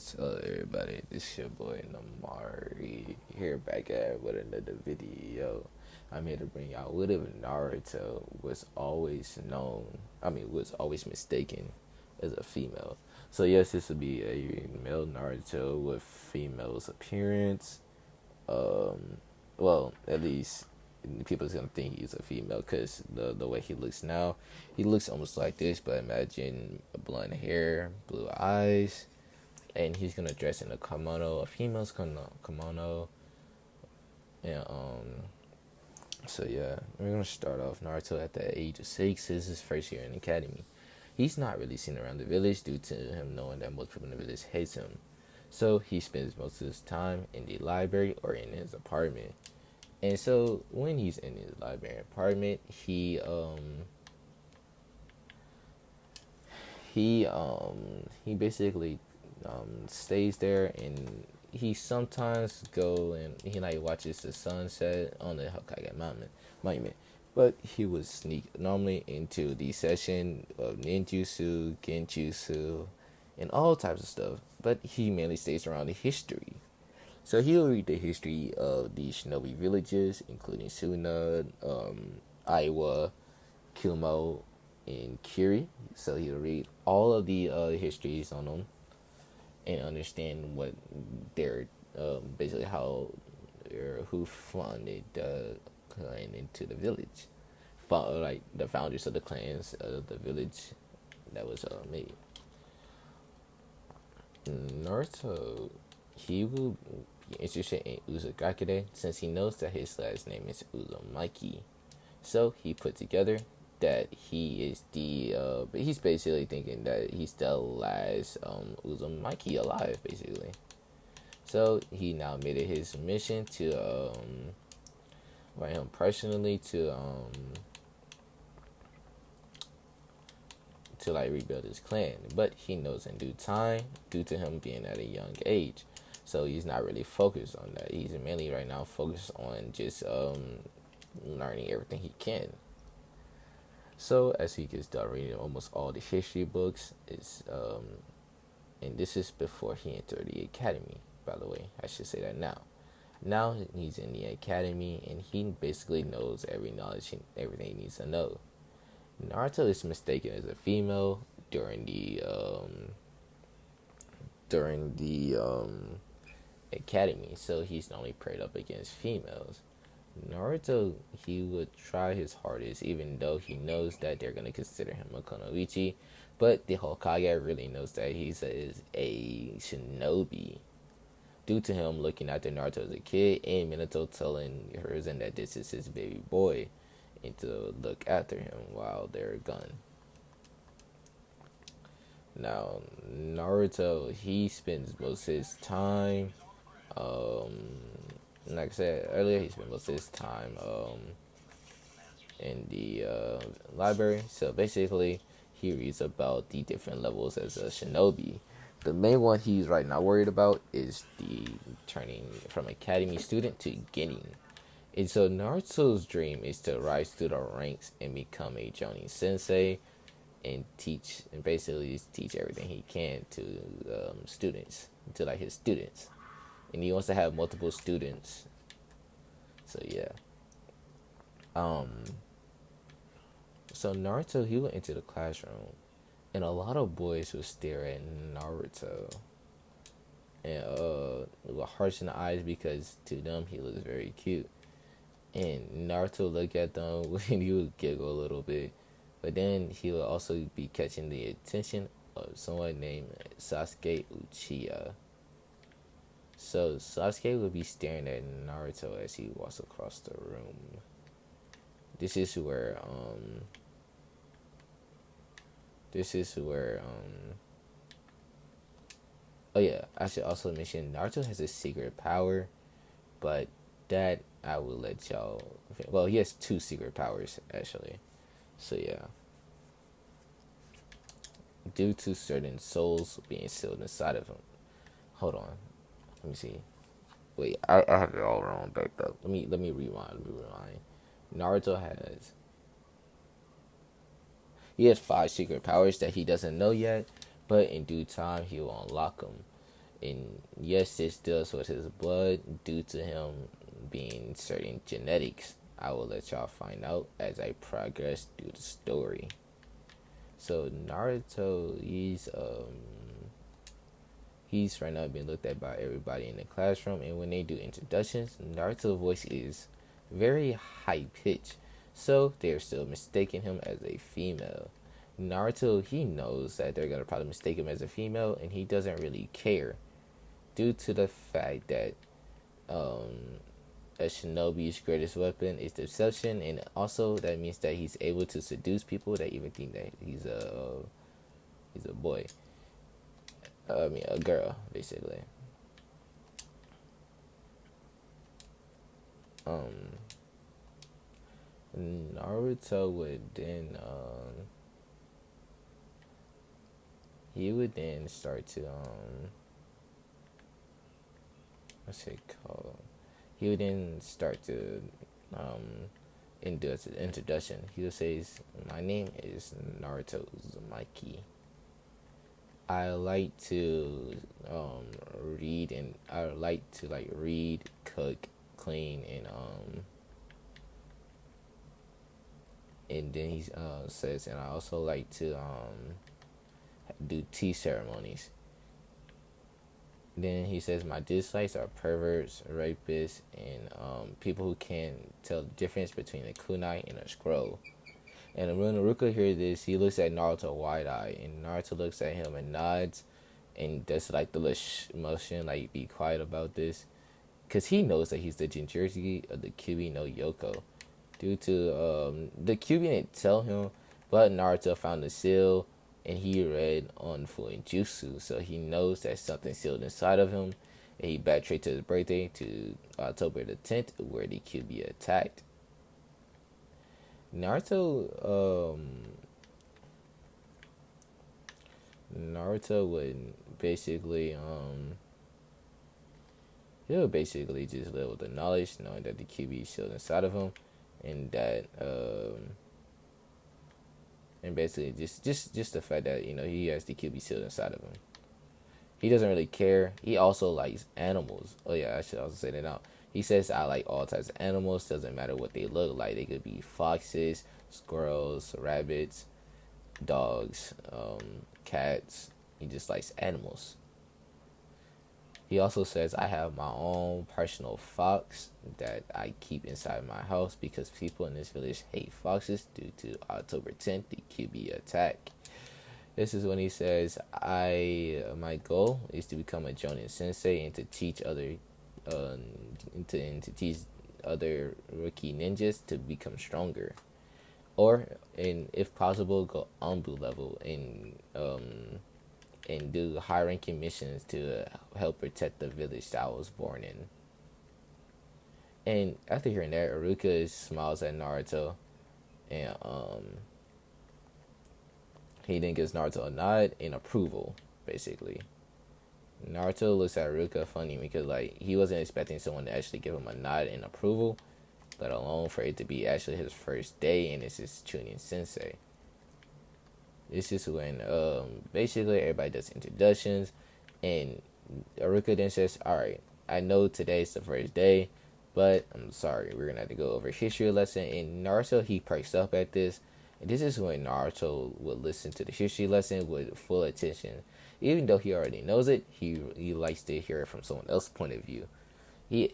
So everybody, this your boy Namari here back at with another video. I'm here to bring y'all what if Naruto was always was always mistaken as a female. So yes, this would be a male Naruto with female's appearance. Um, well, at least people's gonna think he's a female because the way he looks now, he looks almost like this. But imagine blonde hair, blue eyes, and he's gonna dress in a kimono, a female's kimono, and So yeah, we're gonna start off Naruto at the age of 6. This is his first year in the academy. He's not really seen around the village due to him knowing that most people in the village hates him. So he spends most of his time in the library or in his apartment. And so when he's in his library apartment, he basically stays there, and he sometimes go and he like watches the sunset on the Hokage monument. But he would sneak normally into the session of ninjutsu, genjutsu, and all types of stuff. But he mainly stays around the history. So he'll read the history of the shinobi villages, including Suna, Iowa, Kumo, and Kiri. So he'll read all of the histories on them and understand what they're basically how or who funded the clan into the village, like the founders of the clans of the village that was made. Naruto, he will be interested in Uzumaki since he knows that his last name is Uzumaki. So he put together that he is he's basically thinking that he's the last Uzumaki alive, basically. So he now made it his mission to write him personally to like rebuild his clan. But he knows in due time, due to him being at a young age. So he's not really focused on that. He's mainly right now focused on just learning everything he can. So as he gets done reading almost all the history books, and this is before he entered the academy. By the way, I should say that now. Now he's in the academy, and he basically knows every knowledge, everything he needs to know. Naruto is mistaken as a female during the academy, so he's normally paired up against females. Naruto, he would try his hardest, even though he knows that they're gonna consider him a Kunoichi, but the Hokage really knows that is a shinobi. Due to him looking after Naruto as a kid, and Minato telling Hiruzen that this is his baby boy, and to look after him while they're gone. Now, Naruto, he spends most of his time, like I said earlier, he spent most of his time in the library. So basically, he reads about the different levels as a shinobi. The main one he's right now worried about is the turning from academy student to genin. And so Naruto's dream is to rise through the ranks and become a Jonin sensei and basically teach everything he can to students, to like his students. And he wants to have multiple students. So yeah. So Naruto, he went into the classroom, and a lot of boys would stare at Naruto and with hearts in the eyes because to them he looks very cute. And Naruto would look at them and he would giggle a little bit, but then he would also be catching the attention of someone named Sasuke Uchiha. So Sasuke would be staring at Naruto as he walks across the room. This is where oh yeah, I should also mention Naruto has a secret power, but that I will let y'all. Well, he has two secret powers actually. So yeah, due to certain souls being sealed inside of him. Hold on, let me see. Wait, I have it all wrong back up. Let me rewind. Naruto has 5 secret powers that he doesn't know yet, but in due time he will unlock them. And yes, this deals with his blood due to him being certain genetics. I will let y'all find out as I progress through the story. So Naruto, he's right now being looked at by everybody in the classroom, and when they do introductions, Naruto's voice is very high pitched, so they're still mistaking him as a female. Naruto, he knows that they're gonna probably mistake him as a female, and he doesn't really care, due to the fact that um, a shinobi's greatest weapon is deception, and also that means that he's able to seduce people that even think that he's a boy. I mean, a girl, basically. Um, Naruto would then he would then start to what's it called? He would then start to do his introduction. He would say, "My name is Naruto Uzumaki. I like to read, and I like to like read, cook, clean, and then he says, and I also like to do tea ceremonies." Then he says, "My dislikes are perverts, rapists, and people who can't tell the difference between a kunai and a scroll." And when Naruto hears this, he looks at Naruto wide eye, and Naruto looks at him and nods, and does like the little motion, like be quiet about this, because he knows that he's the Jinchuriki of the Kyuubi no Yoko. Due to the Kyuubi didn't tell him, but Naruto found the seal, and he read on Fuinjutsu, so he knows that something sealed inside of him, and he backtracked to his birthday to October the 10th, where the Kyuubi attacked. Naruto, Naruto would basically, he would basically just live with the knowledge, knowing that the Kyuubi is sealed inside of him, and that, and basically just the fact that he has the Kyuubi sealed inside of him. He doesn't really care. He also likes animals. Oh yeah, I should also say that now. He says, "I like all types of animals. Doesn't matter what they look like. They could be foxes, squirrels, rabbits, dogs, cats." He just likes animals. He also says, "I have my own personal fox that I keep inside my house because people in this village hate foxes due to October 10th, the Kyuubi attack." This is when he says, my goal is to become a Jonin sensei and to teach and to teach other rookie ninjas to become stronger, or and if possible, go Anbu level and do high ranking missions to help protect the village that I was born in. And after hearing that, Iruka smiles at Naruto, and he then gives Naruto a nod in approval, basically. Naruto looks at Iruka funny because like he wasn't expecting someone to actually give him a nod in approval, let alone for it to be actually his first day and it's his Chunin sensei. This is when basically everybody does introductions, and Iruka then says, "Alright, I know today's the first day, but I'm sorry, we're gonna have to go over a history lesson." And Naruto, he perks up at this, and this is when Naruto would listen to the history lesson with full attention. Even though he already knows it, he likes to hear it from someone else's point of view. He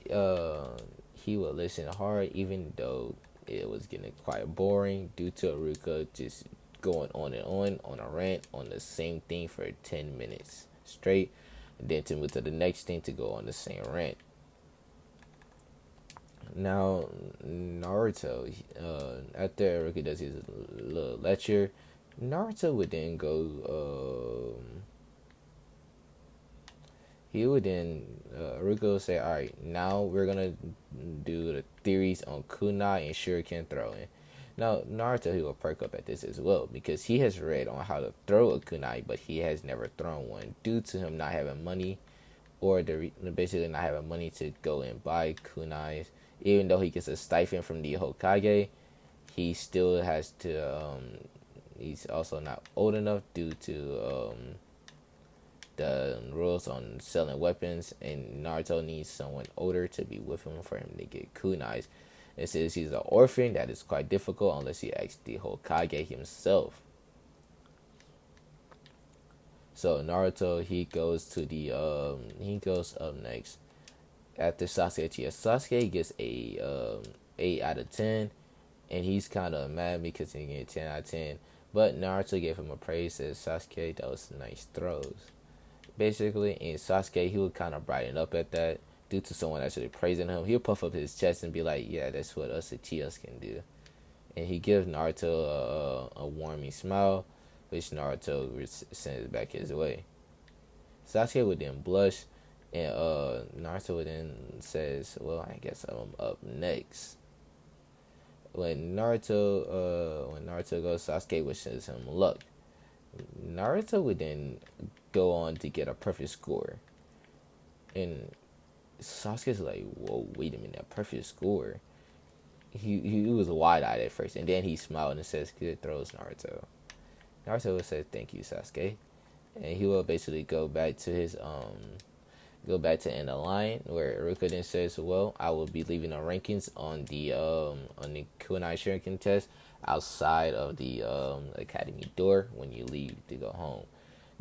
would listen hard, even though it was getting quite boring due to Iruka just going on and on a rant on the same thing for 10 minutes straight, and then to move to the next thing to go on the same rant. Now, Naruto, after Iruka does his little lecture, Naruto would then go, he would then, Iruka would say, "Alright, now we're gonna do the theories on kunai and shuriken throwing." Now, Naruto, he will perk up at this as well because he has read on how to throw a kunai, but he has never thrown one due to him not having money, or basically not having money to go and buy kunais. Even though he gets a stipend from the Hokage, he still has to. He's also not old enough due to the rules on selling weapons, and Naruto needs someone older to be with him for him to get kunais. It says he's an orphan, that is quite difficult unless he asks the Hokage himself. So Naruto, he goes up next after Sasuke Chia. Sasuke gets a 8 out of 10, and he's kind of mad because he get 10 out of 10. But Naruto gave him a praise, says Sasuke, that was nice throws. Basically, and Sasuke, he would kind of brighten up at that due to someone actually praising him. He'll puff up his chest and be like, yeah, that's what us Uchiha's can do. And he gives Naruto a warming smile, which Naruto sends back his way. Sasuke would then blush, and Naruto would then says, well, I guess I'm up next. When Naruto goes, Sasuke wishes him luck. Naruto would then go on to get a perfect score. And Sasuke's like, whoa, wait a minute, a perfect score? He was wide-eyed at first, and then he smiled and says, good throws, Naruto. Naruto would say, thank you, Sasuke. And he will basically go back to end of line, where Iruka then says, well, I will be leaving the rankings on the kunai shuriken test outside of the academy door when you leave to go home.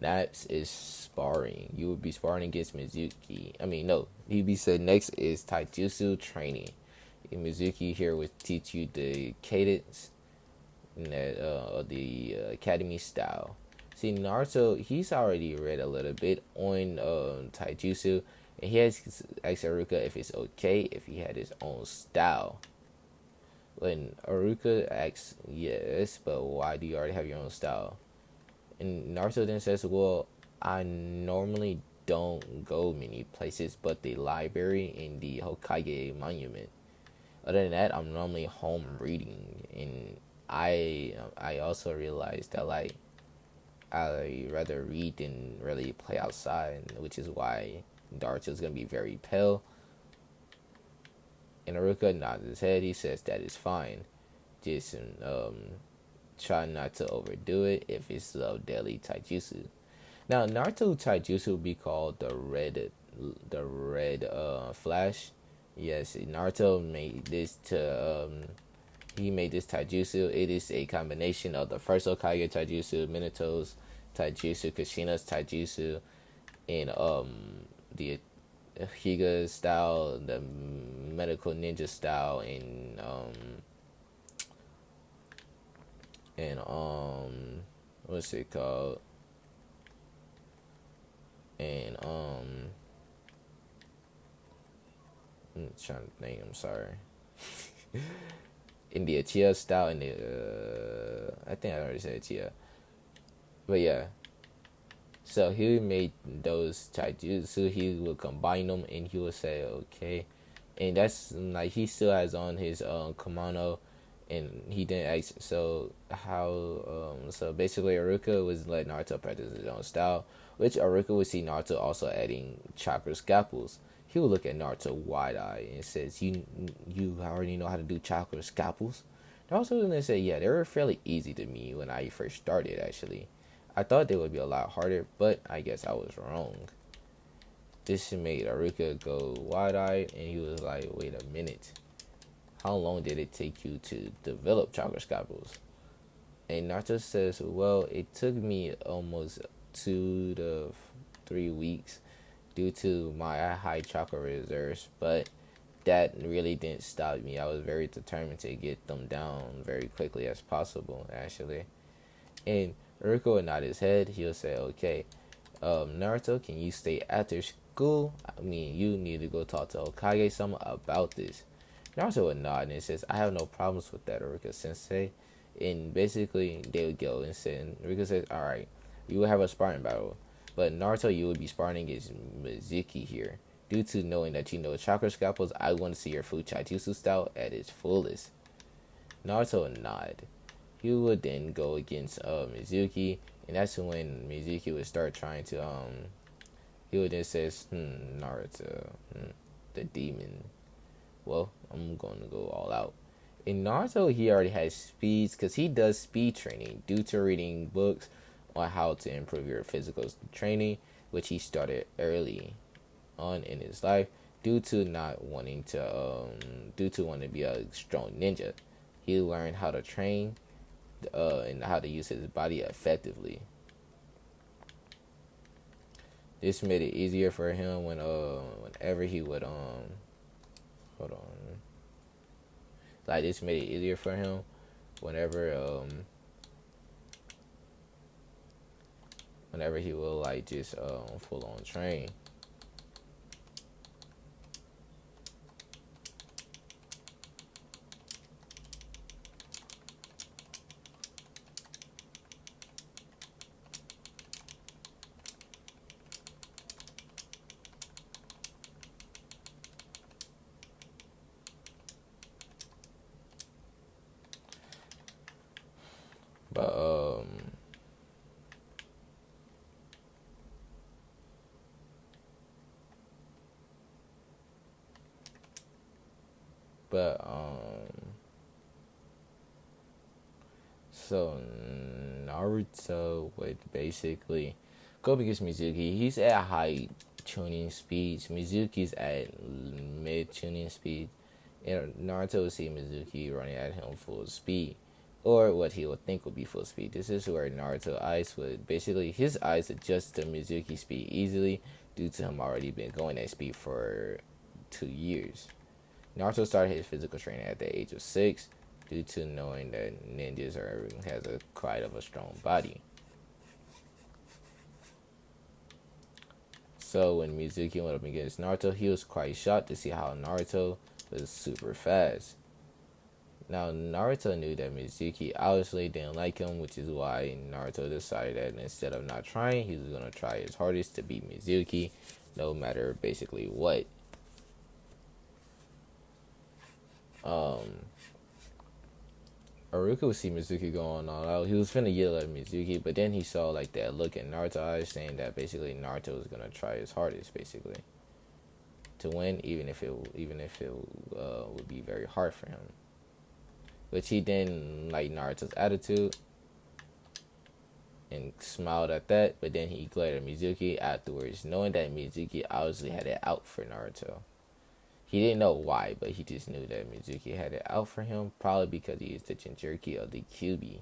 Next is sparring. You will be sparring against Mizuki. He'd be said next is taijutsu training. Mizuki here will teach you the cadence and the academy style. See, Naruto, he's already read a little bit on taijutsu, and he has asked Iruka if it's okay if he had his own style. When Iruka asks, yes, but why do you already have your own style? And Naruto then says, well, I normally don't go many places but the library and the Hokage monument. Other than that, I'm normally home reading. And I also realized that, like, I rather read than really play outside, which is why Naruto's gonna be very pale. And Iruka nods his head. He says that is fine. Just try not to overdo it if it's daily taijutsu. Now, Naruto taijutsu would be called the red flash. Yes, Naruto made this he made this taijutsu. It is a combination of the first Hokage taijutsu, Minato's taijutsu, Kushina's taijutsu, and the Higa style, the medical ninja style, and what's it called? And I'm trying to think. I'm sorry. In the Uchiha style, in the I think I already said Uchiha, but yeah. So he made those taijutsu. He would combine them, and he would say, "Okay," and that's like he still has on his kimono, and he didn't ask. So how? So basically, Iruka was letting Naruto practice his own style, which Iruka would see Naruto also adding chakra scalpels. He would look at Naruto wide-eyed and says, you already know how to do chakra scalpels? Naruto would then say, yeah, they were fairly easy to me when I first started, actually. I thought they would be a lot harder, but I guess I was wrong. This made Iruka go wide-eyed, and he was like, wait a minute. How long did it take you to develop chakra scalpels? And Naruto says, well, it took me almost 2 to 3 weeks due to my high chakra reserves, but that really didn't stop me. I was very determined to get them down very quickly as possible, actually. And Iruka would nod his head. He'll say, okay, Naruto, can you stay after school? You need to go talk to Hokage-sama about this. Naruto would nod and says, I have no problems with that, Iruka-sensei. And basically, they would go and say, and Iruka says, alright, you will have a sparring battle. But Naruto, you would be sparring against Mizuki here. Due to knowing that you know chakra scalpels, I want to see your full taijutsu style at its fullest. Naruto would nod. He would then go against Mizuki, and that's when Mizuki would start trying to he would then says, Naruto, the demon. Well, I'm going to go all out. In Naruto, he already has speeds because he does speed training due to reading books on how to improve your physical training. which he started early on in his life due to not wanting to due to wanting to be a strong ninja. He learned how to train and how to use his body effectively. This made it easier for him whenever he would hold on. Like this made it easier for him whenever whenever he will like just full on train. But but so Naruto would basically go against Mizuki. He's at high tuning speeds. Mizuki's at mid tuning speed. And Naruto would see Mizuki running at him full speed. Or what he would think would be full speed. This is where Naruto eyes would basically his eyes adjust to Mizuki speed easily due to him already been going at speed for 2 years. Naruto started his physical training at the age of 6 due to knowing that ninjas has a quite of a strong body. So when Mizuki went up against Naruto, he was quite shocked to see how Naruto was super fast. Now Naruto knew that Mizuki obviously didn't like him, which is why Naruto decided that instead of not trying, he was gonna try his hardest to beat Mizuki, no matter basically what. Haruka would see Mizuki going all out. He was finna yell at Mizuki, but then he saw like that look in Naruto's eyes, saying that basically Naruto was gonna try his hardest, basically, to win, even if it would be very hard for him. Which he didn't like Naruto's attitude and smiled at that, but then he glared at Mizuki afterwards, knowing that Mizuki obviously had it out for Naruto. He didn't know why, but he just knew that Mizuki had it out for him, probably because he is the Jinchuriki of the Kyuubi,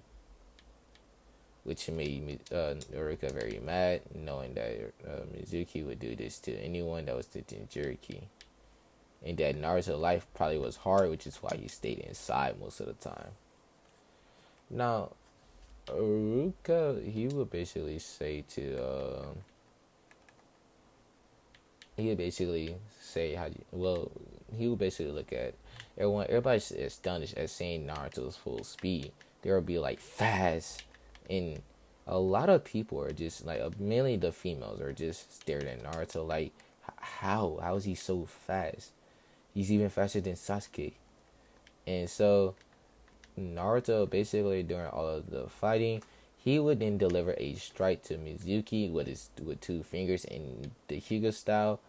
which made Haruka very mad, knowing that Mizuki would do this to anyone that was the Jinchuriki. And that Naruto's life probably was hard, which is why he stayed inside most of the time. Now, Haruka, he would basically say to he would basically say he would basically look at everybody's astonished at seeing Naruto's full speed. There would be like fast, and a lot of people are just like mainly the females are just staring at Naruto like, how is he so fast? He's even faster than Sasuke. And so Naruto basically during all of the fighting, he would then deliver a strike to Mizuki with 2 fingers in the Hyuga style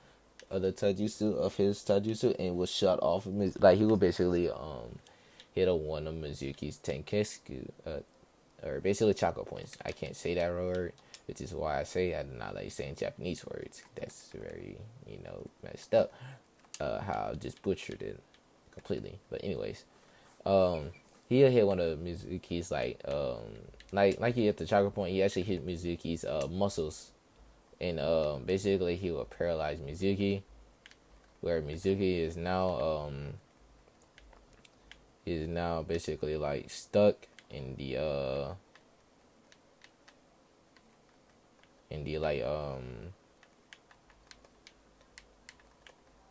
of his taijutsu, and was shot off. Like he would basically hit one of Mizuki's Tenketsu, or basically chakra points. I can't say that word, which is why I do not like saying Japanese words. That's very messed up. How I just butchered it completely. But anyways, he'll hit one of Mizuki's like he hit the chakra point. He actually hit Mizuki's muscles, and basically he will paralyze Mizuki, where Mizuki is now basically like stuck in the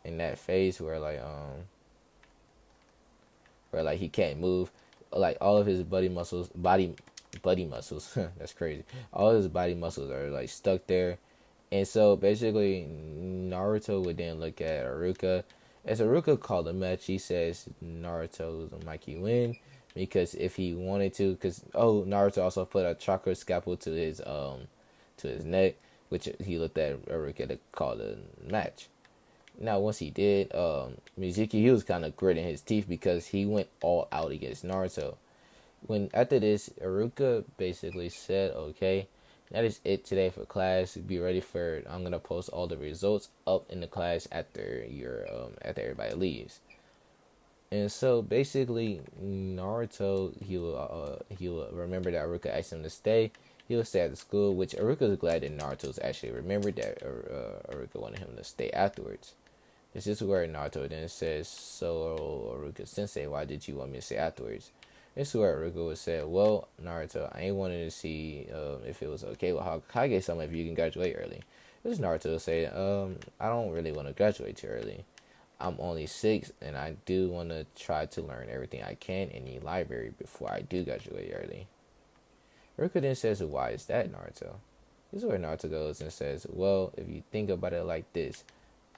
in that phase where he can't move, like all of his body muscles that's crazy, all of his body muscles are like stuck there. And so basically Naruto would then look at Haruka. As Haruka called the match, he says Naruto's a Mikey win, because if he wanted to, because Naruto also put a chakra scalpel to his neck, which he looked at Haruka to call the match. Now, once he did, Mizuki, he was kind of gritting his teeth because he went all out against Naruto. After this, Haruka basically said, okay, That is it today for class. Be ready for I'm gonna post all the results up in the class after everybody leaves. And so basically, Naruto he will remember that Aruka asked him to stay. He will stay at the school, which Aruka was glad that Naruto's actually remembered that Aruka wanted him to stay afterwards. This is where Naruto then says, "So Aruka Sensei, why did you want me to stay afterwards?" This is where Aruka would say, "Well, Naruto, I ain't wanted to see if it was okay with Hokage-sama if you can graduate early." This Naruto would say, I don't really want to graduate too early. I'm only 6, and I do want to try to learn everything I can in the library before I do graduate early." Ruka then says, "Why is that, Naruto?" This is where Naruto goes and says, "Well, if you think about it like this,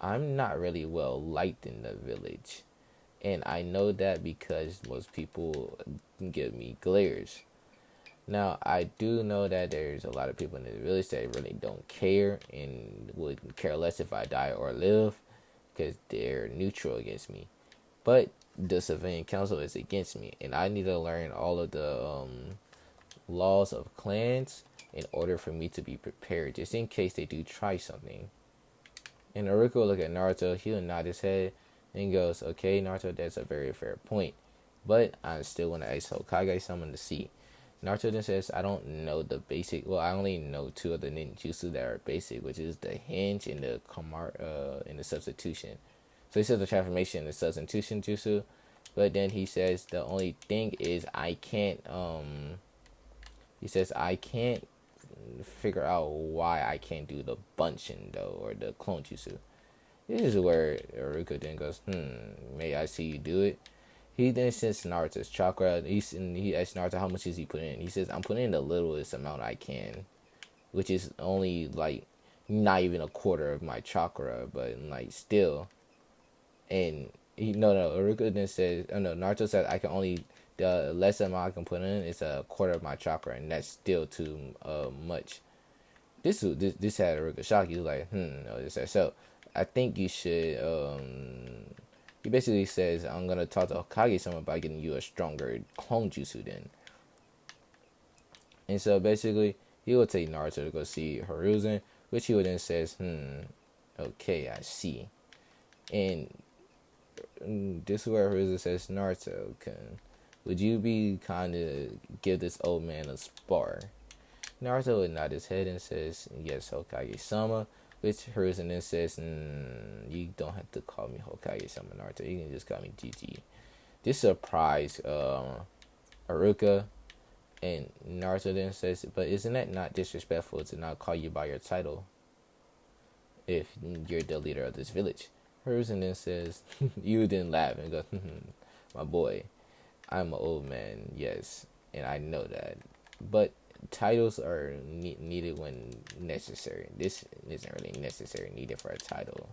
I'm not really well liked in the village. And I know that because most people give me glares. Now, I do know that there's a lot of people in the village that really don't care and would care less if I die or live because they're neutral against me. But the civilian council is against me, and I need to learn all of the laws of clans in order for me to be prepared, just in case they do try something." And Naruto will look at Naruto, he'll nod his head, and goes, "Okay, Naruto, that's a very fair point. But I still want to ask Hokage someone to see." Naruto then says, "I don't know the basic. Well, I only know 2 of the ninjutsu that are basic, which is the hinge and the and the substitution." So he says the transformation and the substitution jutsu, but then he says the only thing is I can't. He says I can't figure out why I can't do the bunchin though or the clone jutsu. This is where Aruka then goes, may I see you do it? He then sends Naruto's chakra. He asks Naruto how much is he putting in. He says, "I'm putting in the littlest amount I can," which is only like not even a quarter of my chakra, but like still. And Aruka then says, oh no, Naruto says I can only the less amount I can put in is a quarter of my chakra, and that's still too much. This had Aruka shocked. He was like, no, this that. So I think you should. He basically says, "I'm gonna talk to Hokage-sama about getting you a stronger clone jutsu then." And so basically, he will take Naruto to go see Hiruzen, which he will then says, okay, I see. And this is where Hiruzen says, "Naruto, would you be kind to give this old man a spar?" Naruto would nod his head and says, "Yes, Hokage-sama," which Hiruzen then says, "You don't have to call me Hokage-sama, Naruto. You can just call me GG." This surprised Aruka, and Naruto then says, "But isn't that not disrespectful to not call you by your title if you're the leader of this village?" Hiruzen then says, you then laugh and go, "My boy, I'm an old man, yes, and I know that. But titles are needed when necessary. This isn't really necessary needed for a title.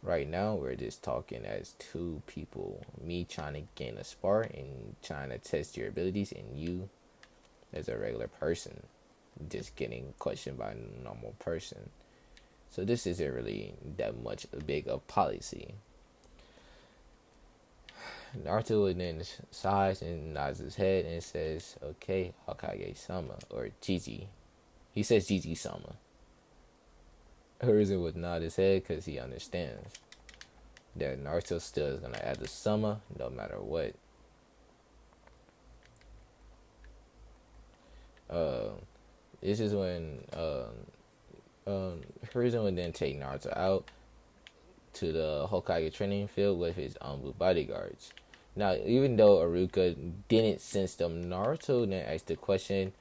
Right now, we're just talking as 2 people. Me trying to gain a spar and trying to test your abilities, and you as a regular person just getting questioned by a normal person. So this isn't really that much big of policy." Naruto would then sighs and nods his head and says, "Okay, Hokage-sama," or Gigi. He says Gigi-sama. Hiruzen would nod his head because he understands that Naruto still is going to add the sama no matter what. This is when Hiruzen would then take Naruto out to the Hokage training field with his Anbu bodyguards. Now, even though Aruka didn't sense them, Naruto then asked the question,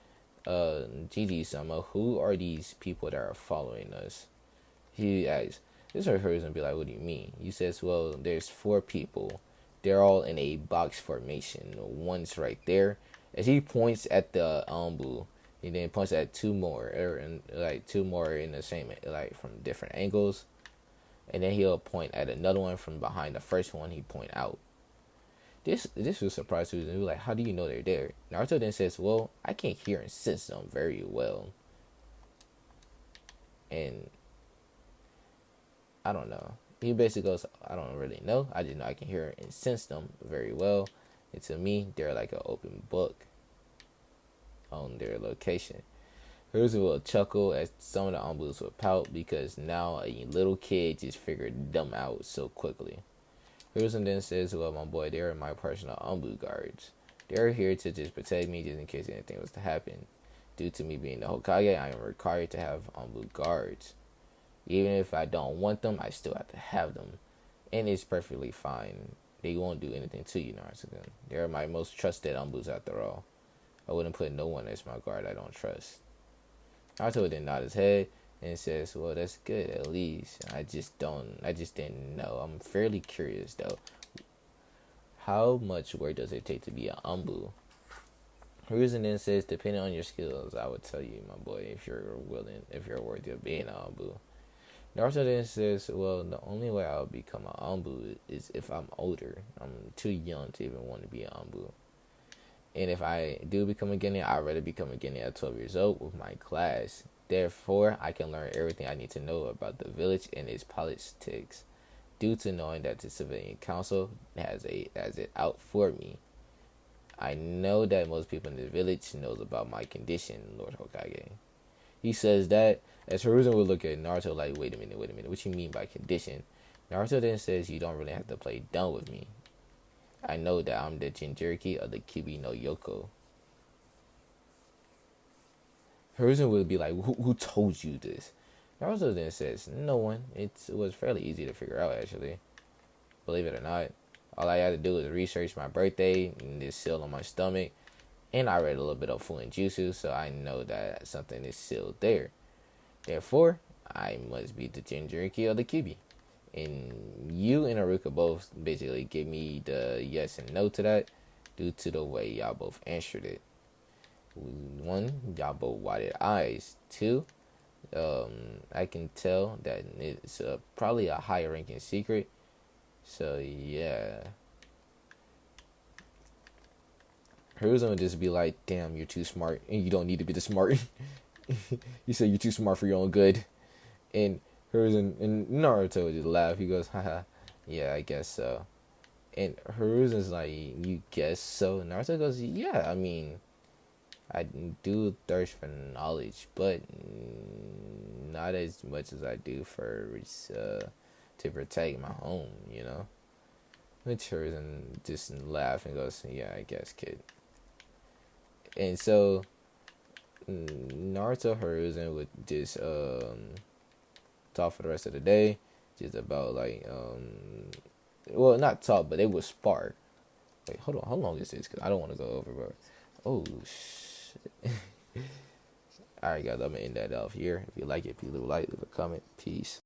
Gigi-sama, who are these people that are following us? He asks. This is Hiruzen and be like, "What do you mean?" He says, "Well, there's 4 people. They're all in a box formation. One's right there." As he points at the Anbu, he then points at 2 more, like 2 more in the same, like from different angles. And then he'll point at another one from behind the first one he point out. This was a surprise to him. He was like, "How do you know they're there?" Naruto then says, "Well, I can hear and sense them very well. And I don't know." He basically goes, "I don't really know. I just know I can hear and sense them very well. And to me, they're like an open book on their location." Hiruzen will chuckle as some of the Anbus will pout because now a little kid just figured them out so quickly. Hiruzen then says, well, my boy, they are my personal Anbu guards. They are here to just protect me just in case anything was to happen. Due to me being the Hokage, I am required to have Anbu guards. Even if I don't want them, I still have to have them. And it's perfectly fine. They won't do anything to you, Naruto. They are my most trusted Anbus after all. I wouldn't put no one as my guard I don't trust. Naruto then nods his head and says, well, that's good at least. I just didn't know. I'm fairly curious though. How much work does it take to be an Anbu? Hiruzen then says, depending on your skills, I would tell you, my boy, if you're worthy of being an Anbu. Naruto then says, well, the only way I'll become an Anbu is if I'm older. I'm too young to even want to be an Anbu. And if I do become a Genin, I'd rather become a Genin at 12 years old with my class. Therefore, I can learn everything I need to know about the village and its politics. Due to knowing that the civilian council has it out for me, I know that most people in the village knows about my condition, Lord Hokage. He says that as Hiruzen will look at Naruto like, wait a minute, what you mean by condition? Naruto then says, you don't really have to play dumb with me. I know that I'm the Jinchuriki of the Kibi no Yoko. Hiruzen would be like, who told you this? Naruto then says, no one. It was fairly easy to figure out, actually. Believe it or not. All I had to do was research my birthday and this seal on my stomach. And I read a little bit of Fuin Jutsu, so I know that something is sealed there. Therefore, I must be the Jinchuriki of the Kibi. And you and Aruka both basically give me the yes and no to that due to the way y'all both answered it. One, y'all both wide eyes. Two, I can tell that it's probably a higher ranking secret. So yeah, Hiruzen would just be like, damn, you're too smart and you don't need to be this smart. You say you're too smart for your own good. And Hiruzen and Naruto would just laugh. He goes, haha, yeah, I guess so. And Hiruzen's like, you guess so? And Naruto goes, yeah, I mean, I do thirst for knowledge, but not as much as I do for to protect my home, you know? Which Hiruzen just laugh and goes, yeah, I guess, kid. And so Naruto Hiruzen would just talk for the rest of the day, just about like well, not talk, but they would spar. Wait, hold on, how long is this? Cause I don't want to go over, bro. Oh shit. All right, guys, I'm gonna end that off here. If you like it, if you leave a like, leave a comment. Peace.